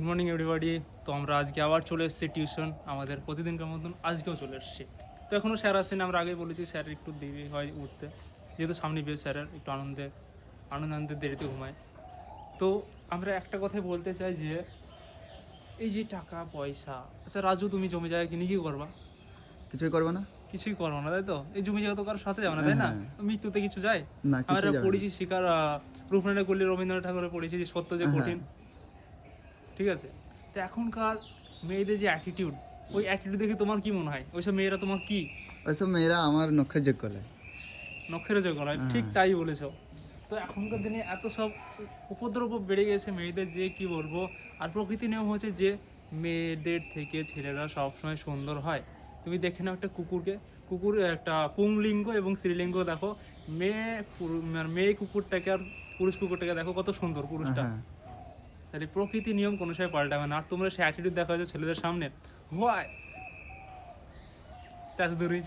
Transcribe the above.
Good morning everybody. তো আমরা আজকে আবার চলে এসেছি টিউশন, আমাদের প্রতিদিনকার মতন আজকেও চলে এসেছি। তো এখনও স্যার আসেনি, আমরা আগেই বলেছি স্যারের একটু দেরি হয় উঠতে, যেহেতু সামনে বিয়ে স্যারের একটু আনন্দে দেরিতে ঘুমায়। তো আমরা একটা কথাই বলতে চাই যে এই যে টাকা পয়সা, আচ্ছা রাজু, তুমি জমি জায়গা কিনে কী করবা? কিছুই করবে না। কিছুই করবো না, তাই তো? এই জমি জায়গা তো কারোর সাথে যাবে না, তাই না? হ্যাঁ। মৃত্যুতে কিছু যায়? না, আমরা কিছুই যাবে না। পড়েছি শিকার রূপনারায়ণ পল্লী রবীন্দ্রনাথ ঠাকুরের পড়েছি যে সত্য যে হ্যাঁ। কঠিন, ঠিক আছে? তো এখনকার মেয়েদের যে অ্যাটিটিউড, ওই অ্যাটিটিউড দেখে তোমার কি মনে হয়? ওইসব মেয়েরা তোমার কি ওইসব মেয়েরা আমার নখের যোগ্য নয়। নখের যোগ্য নয়? ঠিক হ্যাঁ। তাই বলেছ। তো এখনকার দিনে এত সব উপদ্রব বেড়ে গেছে মেয়েদের, যে কি বলবো। আর প্রকৃতি নিয়ম হচ্ছে যে মেয়েদের থেকে ছেলেরা সবসময় সুন্দর হয়। তুমি দেখে নাও একটা কুকুরকে, কুকুর একটা পুংলিঙ্গ এবং স্ত্রীলিঙ্গ দেখো, মেয়ে কুকুরটাকে আর পুরুষ কুকুরটাকে দেখো কত সুন্দর পুরুষটা। হ্যাঁ। তাহলে প্রকৃতি নিয়ম কোনো সময় পাল্টাবে না। আর তোমরা সে অ্যাটিটিউড দেখা যাচ্ছে ছেলেদের সামনে, হয় এত দূরই।